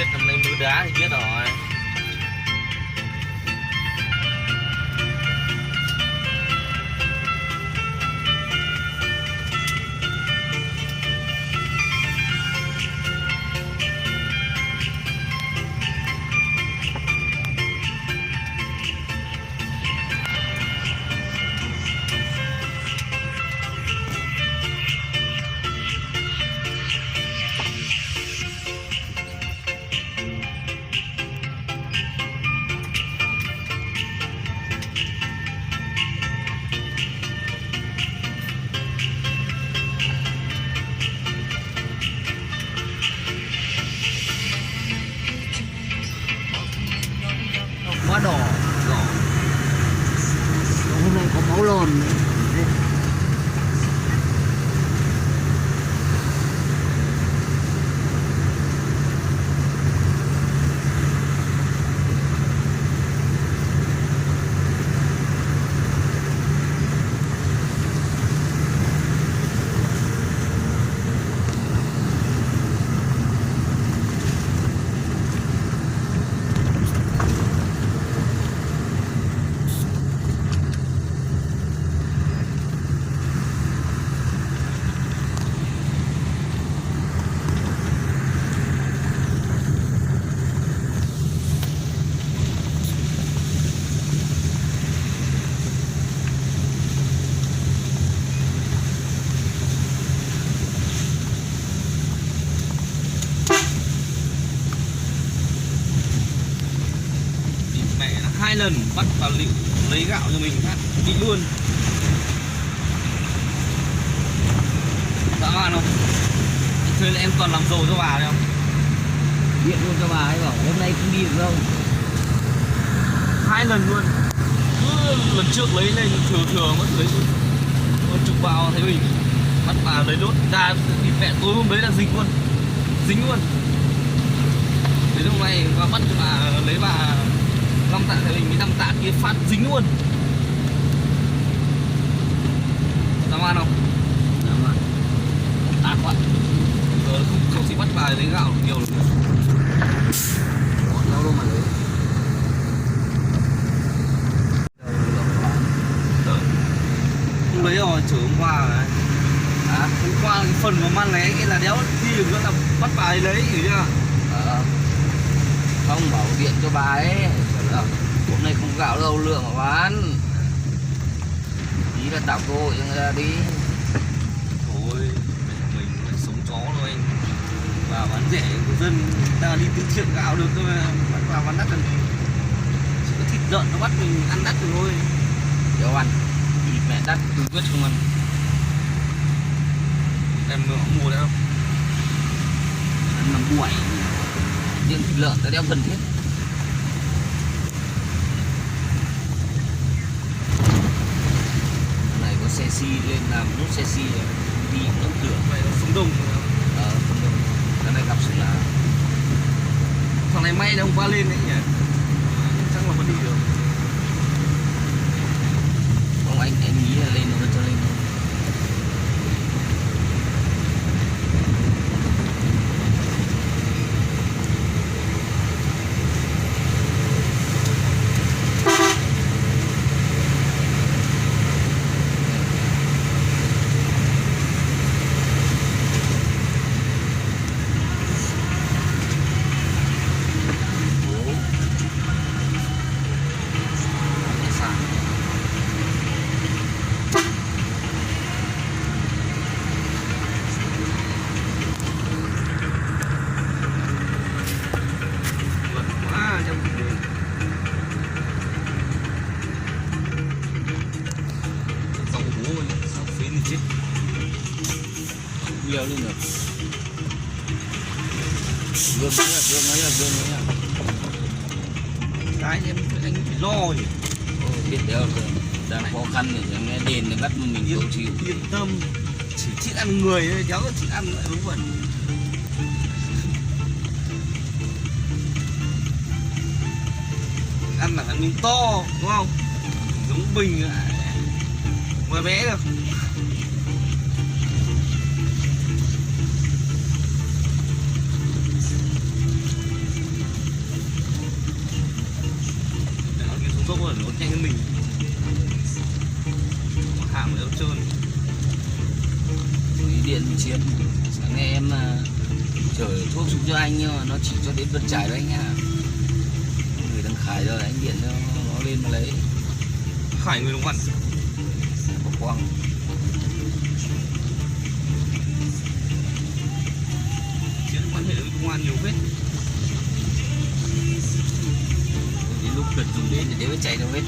Tết năm nay mưa đá thì biết rồi. Quá đỏ hôm nay có máu lồn nữa. Mẹ nó 2 lần bắt vào liệu lấy gạo cho mình phát đi luôn. Dã man không? Thế là em toàn làm dầu cho bà đấy không? Điện luôn cho bà ấy bảo hôm nay không đi được đâu. 2 lần luôn. Cứ lần trước lấy lên thừa mất lấy chục bao thấy mình bắt bà lấy đốt ra thì mẹ tối hôm đấy là dính luôn. Thế hôm nay qua bắt cho bà lấy bà 5 tạ thì mình mới 5 tạ kia phát dính luôn. Dã man không? Dã man. Ác quá. Giờ không chỉ bắt bà lấy gạo nhiều được. Còn lâu đâu mà lấy. Không lấy rồi, chở hôm qua rồi. Hôm qua cái phần mà man lé cái là đéo đi được nữa là bắt bà ấy lấy, hiểu chưa? Không bảo điện cho bà ấy. Hôm nay không gạo đâu lượng mà bán. Ý là tạo cơ hội cho người ta đi. Thôi, mình sống chó thôi. Bà bán rẻ của dân, người ta đi từ thiện gạo được thôi mà bắt bà bán đắt làm gì? Chỉ có thịt lợn nó bắt mình ăn đắt rồi thôi. Đéo ăn. Thịt mẹ đắt, tôi quyết không ăn. Em mua đấy không? Ăn nằm buổi. Nhưng thịt lợn ta đeo cần thiết. Này có xe xi lên làm nút xe xi đi nó lửa. Vậy nó sống đông rồi. Không đâu. Cái này gặp sự là Thằng này may là hôm qua lên đấy nhỉ? Chắc là vẫn đi được. không anh nghĩ là lên nó cho lên. Nhiều lên rồi. Gương nữa nha. Cái em anh phải lo nhỉ. Biết đéo rồi. Đang khó khăn thì nghe đền thì bắt mình chịu. Yên tâm. Chỉ thích ăn người thôi, cháu có thích ăn lại vớ vẩn. Ăn là phải miếng to, đúng không? Giống bình mà bé được. nhanh hơn mình. Hàm ở trơn. Điện chiến sáng nay em chở thuốc xuống cho anh nhưng mà nó chỉ cho đến Vân Trải thôi anh nha. Người đang Khải rồi anh điện cho nó lên mà lấy. Khải người Đồng Văn. Có quăng. Chiến quan hệ với công an nhiều phết. Đến lúc cần dùng đến thì đéo chạy đâu hết.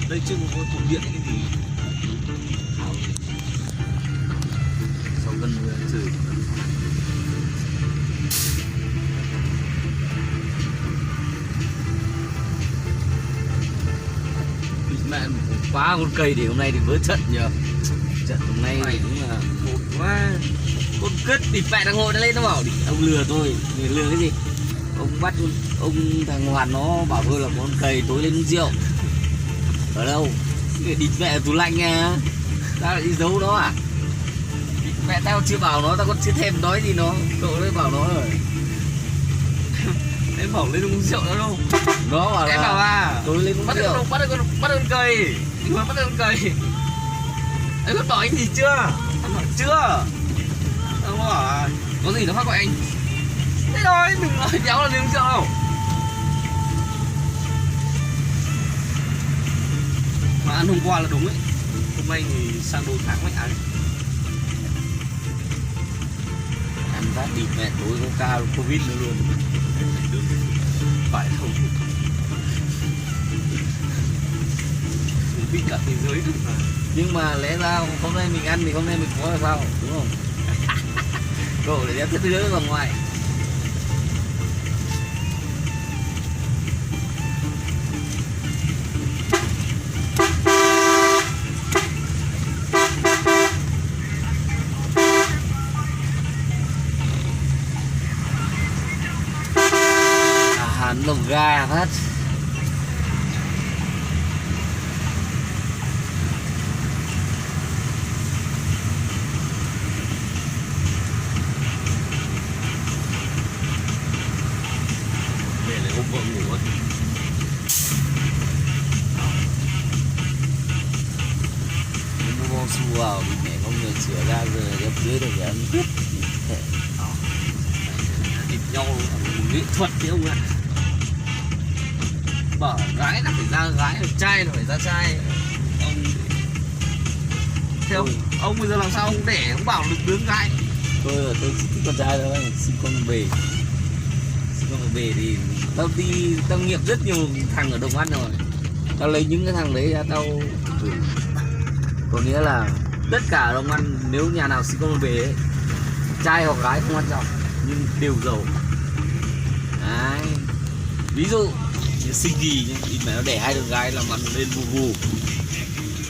Đây chưa có cục điện cái gì. Sau gần chửi. Mẹ quá con cây thì hôm nay thì vỡ trận nhờ. Trận hôm nay thì đúng là Một quá. con cứt thì mẹ thằng Hội nó lên nó bảo đi ông lừa tôi, người lừa cái gì? Ông bắt ông thằng Hoàn nó bảo tôi là con cây tối lên uống rượu. Ở đâu? Cái địt mẹ ở tủ lạnh nha. Tao lại đi giấu nó à? Mẹ tao chưa bảo nó, tao còn chưa thèm nói gì nó. Cậu đấy bảo nó rồi. Em bảo lên uống rượu nữa đâu. Nó bảo là Em bảo à tối lên uống bắt rượu. bắt được con cây. Anh bắt được con cây. Anh có bảo anh gì chưa? Anh bảo chưa? Anh bảo à, có gì nó phát gọi anh. Thế thôi, đừng nói đéo là lên uống rượu đâu. Mà ăn hôm qua là đúng ấy. Hôm nay thì sang đồ tháng mới ăn. Ăn phát địt mẹ tối có ca Covid nữa luôn. Được. Phải không? Bị cả thế giới được mà. Nhưng mà lẽ ra hôm nay mình ăn thì hôm nay mình có là sao? Đúng không? Cậu để đem thế giới ra ngoài. Hắn lồng ga phát. Về lại hôm vợ ngủ ấy. Nó bong su vào thì mẹ không được sửa ra rồi ép dưới được thì ăn tiếp. Thịt nhau nghệ thuật đấy ông ạ. Bảo gái là phải ra gái, trai là phải ra trai. Ông theo ông bây giờ làm sao ông để ông bảo được đứa gái. Tôi chỉ thích con trai thôi, sinh con về. Sinh con về thì tao nghiệp rất nhiều thằng ở Đồng Văn rồi. Tao lấy những cái thằng đấy ra tao gửi. Có nghĩa là tất cả Đồng Văn nếu nhà nào sinh con về ấy, trai hoặc gái không quan trọng nhưng đều giàu. Đấy. Ví dụ như Sinh Kỳ nhá, thì mẹ nó đẻ 2 đứa gái làm ăn lên vù vù.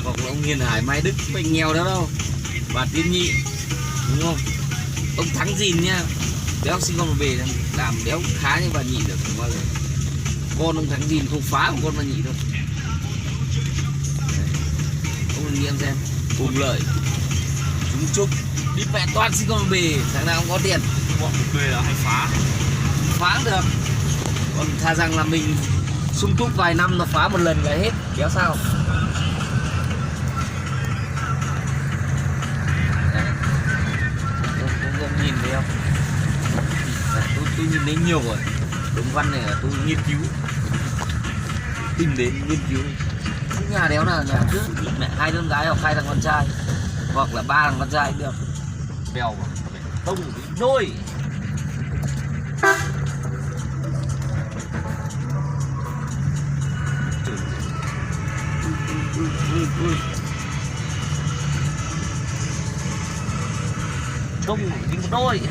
Hoặc là ông Hiền Hải, Mai Đức, bệnh nghèo đó đâu. Và Tiên Nhị, đúng không? Ông Thắng Dìn nha, đéo sinh con về làm đéo khá như bà Nhị được không bao giờ. Con ông Thắng Dìn không phá của con bà Nhị đâu. Đấy. Ông đừng nghĩ em xem. Cùng lợi, chúng chúc đi mẹ toàn sinh con bề, thằng nào không có tiền Bọn một bề là hay phá. phá được. Còn thà rằng là mình sung túc vài năm nó phá một lần là hết, kéo sao. Đấy. Ông nhìn thấy không? Tôi nhìn thấy nhiều rồi. Đồng Văn này là tôi nghiên cứu, tìm đến nghiên cứu. Không nhà đéo nào nhà cứ mẹ 2 đứa gái hoặc 2 thằng con trai, hoặc là 3 thằng con trai cũng được. Bèo mà tông cái nôi. Ui. Đông đi một đôi.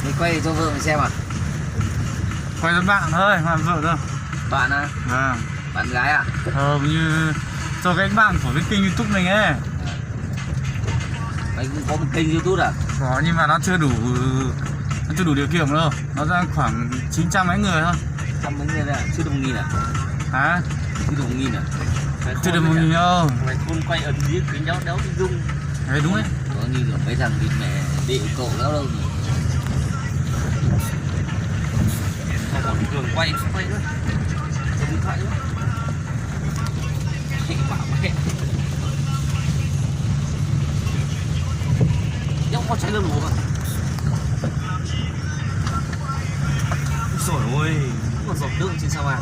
Mình quay cho vợ mình xem à? Quay cho bạn thôi, mà vợ đâu. Bạn à? Vâng. Bạn gái à? Như cho các bạn của cái kênh YouTube mình ấy. Mày cũng có một kênh YouTube à? Có nhưng mà nó chưa đủ điều kiện đâu. Nó ra khoảng 900 mấy người thôi. 100 mấy người à? Chưa được 1.000 à? Hả? Chưa được 1.000 à? Chưa được 1.000 đâu. Mày không quay ẩn dưới cái đéo đéo cái dung. Đấy đúng ấy. Có như kiểu mấy thằng đi mẹ điệu cậu đó đâu nhỉ? Không còn đường quay nữa. Cầm điện thoại nữa. Chị bảo mẹ. Nhóc có cháy lên mùa mà. Trời ơi, còn giọt nước trên sao à?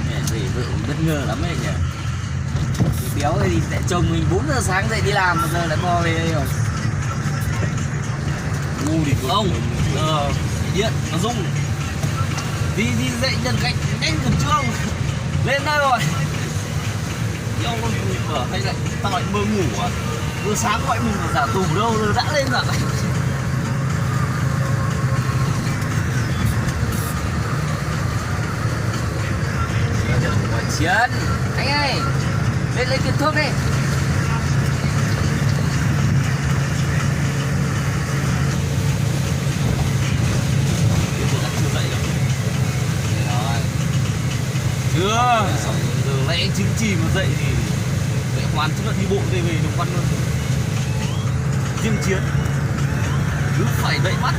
Mẹ về vợ mình bất ngờ lắm ấy nhỉ? Cái béo này thì tại chồng mình 4 giờ sáng dậy đi làm, một giờ lại bo về đây rồi. Ngu thì không, điện nó rung. Đi dậy nhân cách nhanh một chương lên đây rồi. Ông con mở hay lại tao lại mơ ngủ à? Vừa sáng gọi mình giả tù đâu rồi đã lên rồi. Chiến, anh ơi, lên lấy tiền thuốc đi. Chưa, giờ lẽ chính trị mà dậy thì lại hoàn tức là đi bộ về Đồng Văn luôn. Riêng Chiến cứ phải đậy mắt